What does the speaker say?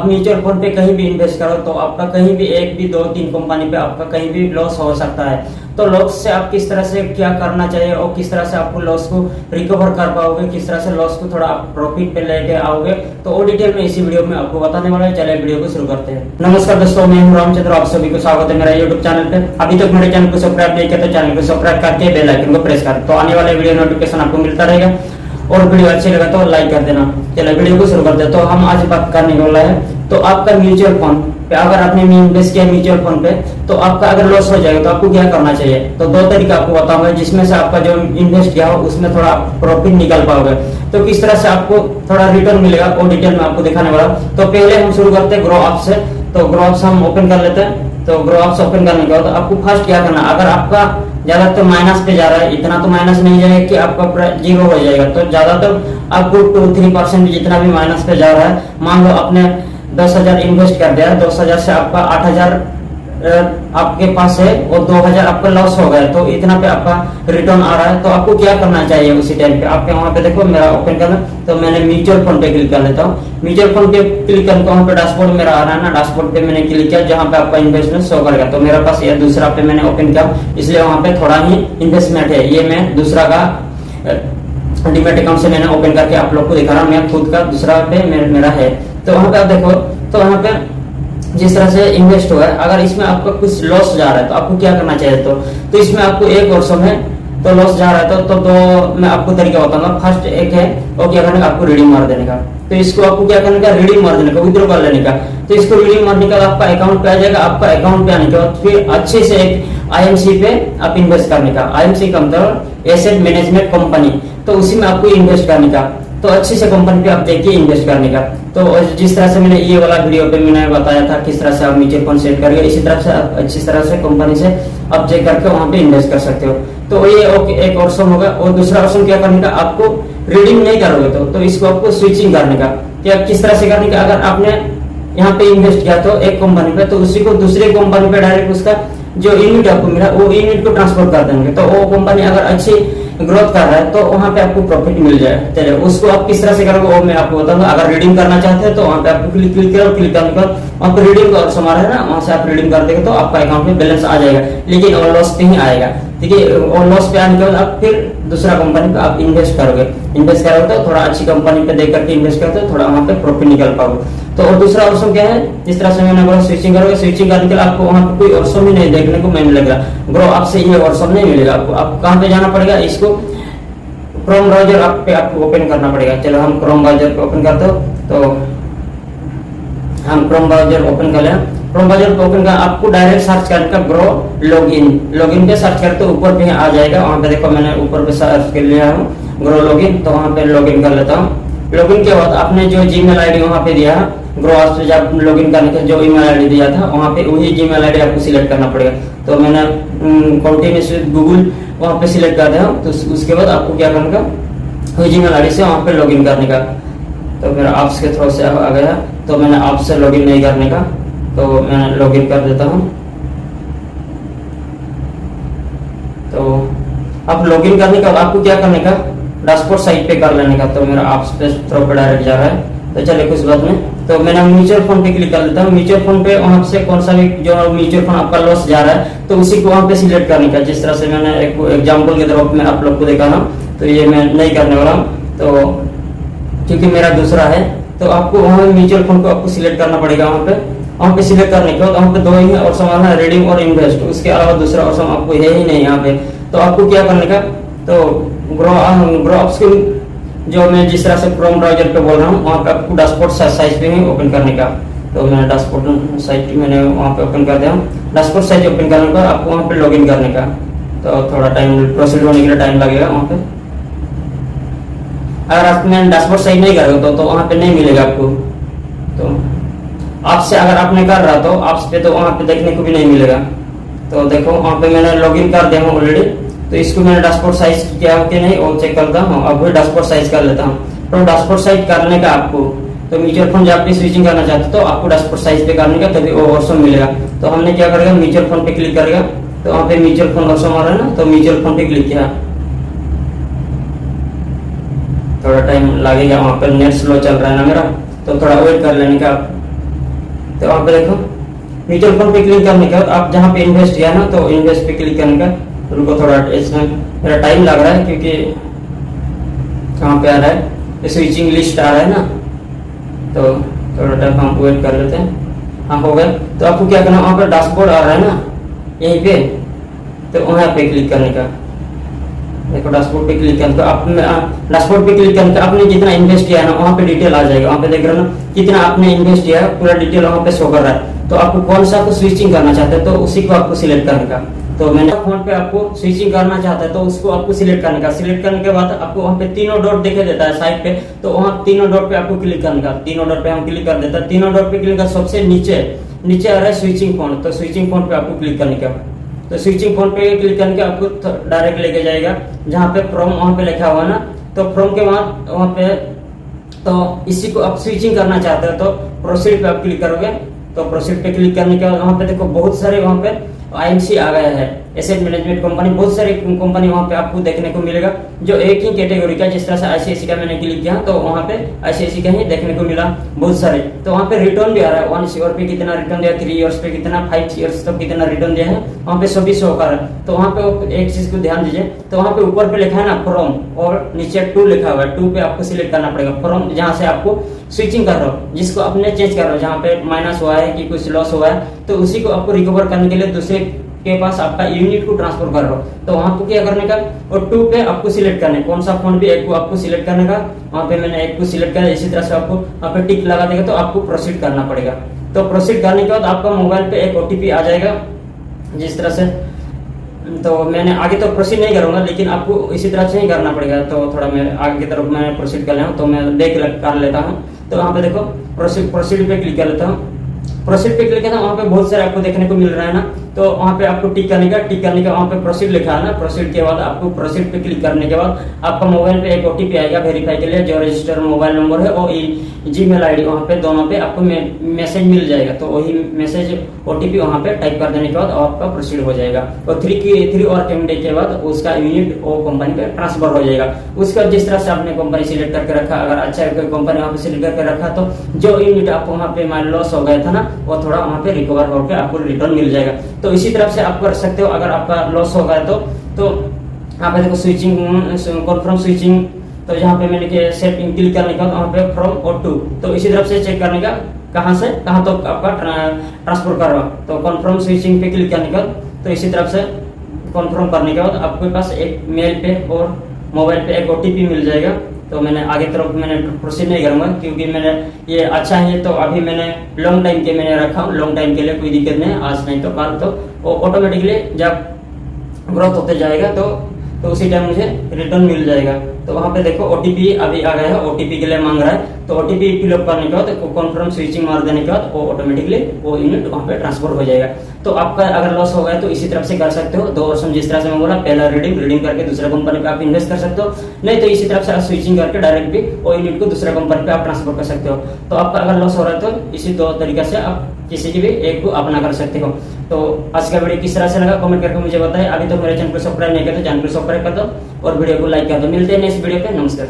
Mutual fund पे कहीं भी इन्वेस्ट करो तो आपका कहीं भी एक भी दो तीन कंपनी पे आपका कहीं भी लॉस हो सकता है। तो लॉस से आप किस तरह से क्या करना चाहिए और किस तरह से आपको लॉस को रिकवर कर पाओगे, किस तरह से लॉस को थोड़ा आप प्रॉफिट पे लेके आओगे, तो वो डिटेल में इसी वीडियो में आपको बताने वाला है। चलिए वीडियो को शुरू करते हैं। नमस्कार दोस्तों, मैं हूं रामचंद्र, आप सभी को स्वागत है मेरा यूट्यूब चैनल पे। अभी तक मेरे चैनल को सब्सक्राइब नहीं किया तो चैनल को सब्सक्राइब करके बेल आइकन को प्रेस कर, तो आने वाले वीडियो नोटिफिकेशन आपको मिलता रहेगा। और वीडियो अच्छी लगा तो लाइक कर देना। चलिए वीडियो को शुरू करते हैं। तो हम आज बात करने वाला है, तो आपका म्यूचुअल फंड पे अगर आपने इन्वेस्ट किया म्यूचुअल फंड पे, तो आपका अगर लॉस हो जाएगा तो आपको क्या करना चाहिए। तो दो तरीका आपको बताऊंगा जिसमें से आपका जो इन्वेस्ट किया हो उसमें थोड़ा प्रॉफिट निकाल पाओगे, तो किस तरह से आपको थोड़ा रिटर्न मिलेगा वो डिटेल में आपको दिखाने वाला। तो पहले हम शुरू करते हैं ग्रो अप से। तो ग्रो अप हम ओपन कर लेते हैं। तो ग्रो अप ओपन करने के बाद आपको फर्स्ट क्या करना, अगर आपका ज्यादा तो माइनस पे जा रहा है, इतना तो माइनस नहीं जाएगा कि आपका पूरा जीरो हो जाएगा, तो ज्यादा तो आपको 2-3% जितना भी माइनस पे जा रहा है, मान लो आपने 10,000 इन्वेस्ट कर दिया, 10,000 से आपका 8,000 आपके पास है और 2,000 आपका लॉस हो गया, तो इतना पे आपका रिटर्न आ रहा है। तो आपको क्या करना चाहिए उसी टाइम पे, आपके वहां पे देखो मेरा ओपन करना, तो मैंने म्यूचुअल फंड पे क्लिक कर लेता हूँ। म्यूचुअल फंड पे क्लिक करके वहां पे डैशबोर्ड मेरा आ रहा है ना, डैशबोर्ड पे मैंने क्लिक किया जहां पे आपका इन्वेस्टमेंट शो करेगा। तो मेरे पास ये दूसरा पे मैंने ओपन किया, इसलिए वहां पे थोड़ा ही इन्वेस्टमेंट है। ये मैं दूसरा का डीमैट अकाउंट से मैंने ओपन करके आप लोग को दिखा रहा हूँ, मैं खुद का दूसरा पे मेरा है। तो वहां पे आप देखो, तो वहां पे जिस तरह से इन्वेस्ट हुआ है, अगर इसमें आपका कुछ लॉस जा रहा है तो आपको क्या करना चाहिए। तो इसमें आपको एक वर्षों में तो लॉस जा रहा है, तो मैं आपको तरीका बताऊंगा। फर्स्ट एक है और क्या करने का, आपको रीडिंग मार देने का। तो इसको आपको क्या करने का, रीडिंग मार देने का, विड्रॉ कर लेने का। तो इसको रीडिंग मारने का आपका अकाउंट पे आ जाएगा। आपका अकाउंट पे आने के बाद फिर अच्छे से एक आईएमसी पे आप इन्वेस्ट करने का। आईएमसी का मतलब एसेट मैनेजमेंट कंपनी, तो उसी में आपको इन्वेस्ट करने का। तो अच्छी से कंपनी पे आप देखिए इन्वेस्ट करने का। तो जिस तरह से मैंने ये वाला वीडियो पे मैंने बताया था किस तरह से आप म्यूचुअल फंड सेट करिए, इसी तरह से आप अच्छी तरह से कंपनी से आप चेक करके वहां पे इन्वेस्ट कर सकते हो। तो ये एक ऑप्शन होगा। और दूसरा ऑप्शन क्या करने का, आपको रीडिंग नहीं करोगे तो इसको आपको स्विचिंग करने का। क्या किस तरह से करने का, अगर आपने यहाँ पे इन्वेस्ट किया तो एक कंपनी पे, तो उसी को दूसरे कंपनी पे डायरेक्ट उसका जो यूनिट आपको मिला वो यूनिट को ट्रांसफर कर देंगे। तो वो कंपनी अगर अच्छी ग्रोथ कर रहा है तो वहां पे आपको प्रॉफिट मिल जाए। चलिए उसको आप किस तरह से करोगे वो मैं आपको बताऊंगा। अगर रीडिंग करना चाहते हैं तो वहां पे आपको क्लिक करो, क्लिक करने पर वहां पे रीडिंग का ऑप्शन आ रहा है ना, वहां से आप रीडिंग कर देंगे तो आपका अकाउंट में बैलेंस आ जाएगा, लेकिन और लॉस पे ही आएगा। ठीक है, और लॉस पे आने के बाद आप फिर दूसरा कंपनी पे आप इन्वेस्ट करोगे तो थोड़ा अच्छी कंपनी पे देख करके इन्वेस्ट करते हो, थोड़ा वहां पे प्रॉफिट निकल पाओगे। तो और दूसरा ऑप्शन क्या है, जिस तरह से मैंने बोला स्विचिंग करोगे, स्विचिंग करने के लिए आपको वहां पे कोई ऑप्शन ही नहीं देखने को मिलेगा। ग्रो आपसे ये ऑप्शन नहीं मिलेगा आपको। आप कहाँ पे जाना पड़ेगा, इसको क्रोम ब्राउजर आपको ओपन करना पड़ेगा। चलो हम क्रोम ब्राउजर पे ओपन करते हो, तो हम क्रोम ब्राउजर ओपन कर लें। क्रोम ब्राउजर पे ओपन कर आपको डायरेक्ट सर्च करने का ग्रो लॉगिन पे सर्च करते हो, ऊपर पे आ जाएगा। वहां पे देखो मैंने ऊपर पे सर्च कर लिया हूँ ग्रो लॉगिन, तो वहां पे लॉगिन कर लेता हूँ। लॉगिन के बाद आपने जो जीमेल आईडी वहां पे दिया ग्रो ऐप से जब लॉगिन करने का जो ईमेल आईडी दिया था वहां पे वही जीमेल आईडी आपको सिलेक्ट करना पड़ेगा। तो मैंने कंटिन्यूअस गूगल वहां पे सिलेक्ट कर दिया, तो उसके बाद आपको क्या करने का, वही जीमेल आईडी से वहां पे लॉगिन करने का। तो मेरा ऐप्स के थ्रू से आ गया, तो मैंने ऐप से लॉगिन नहीं करने का, तो मैं लॉगिन कर देता हूँ। तो आप लॉगिन करने का आपको क्या करने का, डैशबोर्ड साइट पे कर लेने का। तो मेरा ऐप्स पे थ्रू पे डायरेक्ट जा रहा है, तो चलिए कुछ बात नहीं। तो मैंने म्यूचुअल फंड पे क्लिक कर लेता हूँ। म्यूचुअल फंड पे वहां से कौन सा भी जो म्यूचुअल फंड आपका लॉस जा रहा है तो उसी को वहां पे सिलेक्ट करने का। जिस तरह से मैंने एक एग्जांपल के तरफ में आप लोग को दिखा रहा हूँ, तो ये मैं नहीं करने वाला हूँ, तो क्योंकि मेरा दूसरा है। तो आपको वहां म्यूचुअल फंड को आपको सिलेक्ट करना पड़ेगा। वहां पे सिलेक्ट करने के बाद वहां पे दो ही ऑप्शन है, रीडिंग और इन्वेस्ट। उसके अलावा दूसरा ऑप्शन आपको है ही नहीं यहाँ पे। तो आपको क्या करने का, तो ग्रो अप्स के जो मैं जिस तरह से क्रोम ब्राउजर पे बोल रहा हूँ वहाँ पे आपको डैशबोर्ड साइज पे ही ओपन करने का। तो मैंने डैशबोर्ड साइट मैंने वहाँ पे ओपन कर दिया। डैशबोर्ड साइट ओपन करने पर आपको वहाँ पे लॉगिन करने का, तो थोड़ा टाइम प्रोसीड होने के लिए टाइम लगेगा वहाँ पे। अगर आपने डैशबोर्ड साइट नहीं करोगे तो वहाँ पे नहीं मिलेगा आपको। तो आपसे अगर आपने कर रहा तो आपस पे तो वहाँ पे देखने को भी नहीं मिलेगा। तो देखो वहाँ पे मैंने लॉगिन कर दिया हूँ ऑलरेडी, तो इसको मैंने डैशबोर्ड साइज किया कि नहीं वो चेक करता हूँ। अब भी डैशबोर्ड साइज कर लेता हूँ। तो डैशबोर्ड साइज करने का आपको, तो म्यूचुअल फंड जब भी स्विचिंग करना चाहते हो तो आपको डैशबोर्ड साइज पे करने का, तभी वो ऑप्शन मिलेगा। तो हमने क्या करेगा, म्यूचुअल फंड पे क्लिक करेगा, तो वहाँ पे म्यूचुअल फंड ऑप्शन आ रहा है ना, तो म्यूचुअल फंड पे क्लिक किया। थोड़ा टाइम लगेगा, वहाँ पर नेट स्लो चल रहा है ना मेरा, तो थोड़ा वेट कर लेने का। तो वहाँ पे देखो म्यूचुअल फंड पे क्लिक करने के बाद आप जहाँ पे इन्वेस्ट किया ना, तो इन्वेस्ट पे क्लिक करने का, उनको थोड़ा इसमें मेरा टाइम लग रहा है क्योंकि कहाँ पे आ रहा है, स्विचिंग लिस्ट आ रहा है ना, तो थोड़ा टाइम हम वेट कर लेते हैं। हाँ हो गया। तो आपको क्या करना, वहाँ पर डैशबोर्ड आ रहा है ना यहीं पे, तो वहाँ पे क्लिक करने का। देखो डैशबोर्ड पे क्लिक करने का, आप डैशबोर्ड पे क्लिक करने का आपने जितना इन्वेस्ट किया है ना वहाँ पे डिटेल आ जाएगा। वहाँ पे देख रहे हो ना कितना आपने इन्वेस्ट किया है, पूरा डिटेल वहाँ पे शो कर रहा है। तो आपको कौन सा को स्विचिंग करना चाहते हैं तो उसी को आपको सिलेक्ट करने का। तो मैंने फोन पे आपको स्विचिंग करना चाहता है तो उसको आपको सिलेक्ट करने का। सिलेक्ट करने के बाद आपको वहाँ पे तीनों डॉट दिखाई देता है साइड पे, तो वहाँ तीनों डॉट पे आपको क्लिक करने का। तीनों डॉट पे हम क्लिक कर देता है। तीनों डॉट पे क्लिक कर, सबसे नीचे नीचे आ रहा है स्विचिंग फोन, तो स्विचिंग फोन पे आपको क्लिक करने का। तो स्विचिंग फोन पे क्लिक करके आपको डायरेक्ट लेके जाएगा जहाँ पे फ्रॉम वहाँ पे लिखा हुआ ना, तो फ्रॉम के बाद वहाँ पे तो इसी को आप स्विचिंग करना चाहते हो तो प्रोसीड पे आप क्लिक करोगे। तो प्रोसीड पे क्लिक करने के बाद वहाँ पे देखो बहुत सारे वहाँ पे आईएमसी आ गया है, एसेट मैनेजमेंट कंपनी, बहुत सारी कंपनी वहाँ पे आपको देखने को मिलेगा जो एक ही कैटेगरी का। जिस तरह से आईसीआईसी का मैंने क्लिक किया तो वहाँ पे आईसीआईसी का ही देखने को मिला बहुत सारे। तो वहाँ पे रिटर्न भी आ रहा है, 1 ईयर पे कितना रिटर्न दिया, 3 इयर्स पे कितना, 5 इयर्स तक कितना रिटर्न दिया है, वहाँ पे सभी शो कर रहा है। तो वहाँ पे एक चीज को ध्यान दीजिए, तो वहाँ पे ऊपर पे लिखा है ना फ्रॉम और नीचे 2 लिखा हुआ है, 2 पे आपको सिलेक्ट करना पड़ेगा। फ्रॉम जहाँ से आपको स्विचिंग कर रहे हो, जिसको आपने चेंज कर रहे हो, जहाँ पे माइनस हुआ है कि कुछ लॉस हुआ है, तो उसी को आपको रिकवर करने के लिए दूसरे के पास आपका यूनिट को ट्रांसफर कर रहे हो। तो वहां को क्या करने का, और 2 पे आपको सिलेक्ट करने, कौन सा फोन भी एक को आपको सिलेक्ट करने का। वहां पे मैंने एक को सिलेक्ट किया, इसी तरह से आपको वहां पे टिक लगा देगा तो आपको प्रोसीड करना पड़ेगा। तो प्रोसीड करने के बाद आपका मोबाइल पे एक ओटीपी आ जाएगा जिस तरह से। तो मैंने आगे तो प्रोसीड नहीं करूंगा, लेकिन आपको इसी तरह से ही करना पड़ेगा। तो थोड़ा मैं आगे की तरफ मैं प्रोसीड कर लेता हूँ, तो मैं देख कर लेता हूँ। तो वहाँ पे देखो प्रोसीड पे क्लिक कर लेता हूँ। प्रोसीड पे क्लिक करना, वहाँ पे बहुत सारे आपको देखने को मिल रहा है ना, तो वहाँ पे आपको टिक करने का। टिक करने का वहाँ पे प्रोसीड लिखा है ना, प्रोसीड के बाद आपको प्रोसीड पे क्लिक करने के बाद आपका मोबाइल पे एक ओटीपी आएगा वेरीफाई के लिए, जो रजिस्टर्ड मोबाइल नंबर है और जीमेल आईडी, वहाँ पे दोनों पे आपको मैसेज मिल जाएगा। तो वही मैसेज ओटीपी वहाँ पे टाइप कर देने के बाद आपका प्रोसीड हो जाएगा। और 3 और घंटे के बाद उसका यूनिट वो कंपनी पे ट्रांसफर हो जाएगा। उसका जिस तरह से आपने कंपनी सिलेक्ट करके रखा, अगर अच्छा कंपनी वहाँ पे सिलेक्ट करके रखा तो जो यूनिट आपको वहाँ पे मान लॉस हो गया था ना, वो थोड़ा वहाँ पे रिकवर होकर आपको रिटर्न मिल जाएगा। तो इसी तरह से आप कर सकते हो। अगर आपका लॉस हो गया तो यहाँ पे देखो स्विचिंग, कन्फर्म स्विचिंग, तो यहाँ पे मैंने सेटिंग क्लिक करने का वहाँ पे फ्रॉम और टू, तो इसी तरफ से चेक करने का कहाँ से कहाँ तो आपका ट्रांसफर कर रहा। तो कन्फर्म स्विचिंग पे क्लिक करने का, तो इसी तरफ से कन्फर्म करने के बाद आपके पास एक मेल पे और मोबाइल पे एक ओटीपी मिल जाएगा। तो मैंने आगे तरफ मैंने प्रोसीड नहीं करूंगा क्योंकि मैंने ये अच्छा है, तो अभी मैंने लॉन्ग टाइम के मैंने रखा हूँ, लॉन्ग टाइम के लिए कोई दिक्कत नहीं, आज नहीं तो कल तो वो ऑटोमेटिकली जब ग्रोथ होते जाएगा तो उसी टाइम मुझे रिटर्न मिल जाएगा। तो वहाँ पे देखो ओटीपी अभी आ गया है, ओटीपी के लिए मांग रहा है। तो ओटीपी फिलअप करने के बाद कॉन्फर्म स्विचिंग मार देने के बाद वो ऑटोमेटिकली वो यूनिट वहाँ पे ट्रांसफर हो जाएगा। तो आपका अगर लॉस हो गया तो इसी तरफ से कर सकते हो। 2 ऑप्शन जिस तरह से मैं बोला, पहला रिडीम करके दूसरे कंपनी पे आप इन्वेस्ट कर सकते हो, नहीं तो इसी तरफ से आप स्विचिंग करके डायरेक्ट भी वो यूनिट को दूसरे कंपनी पे आप ट्रांसफर कर सकते हो। तो आपका अगर लॉस हो रहा है तो इसी 2 तरीके से आप किसी की भी एक को अपना कर सकते हो। तो आज का वीडियो किस तरह से लगा कमेंट करके मुझे बताएं। अभी तो मेरे चैनल को सब्सक्राइब नहीं करते, चैनल को सब्सक्राइब कर दो और वीडियो को लाइक कर दो। मिलते हैं नेक्स्ट वीडियो पे, नमस्कार।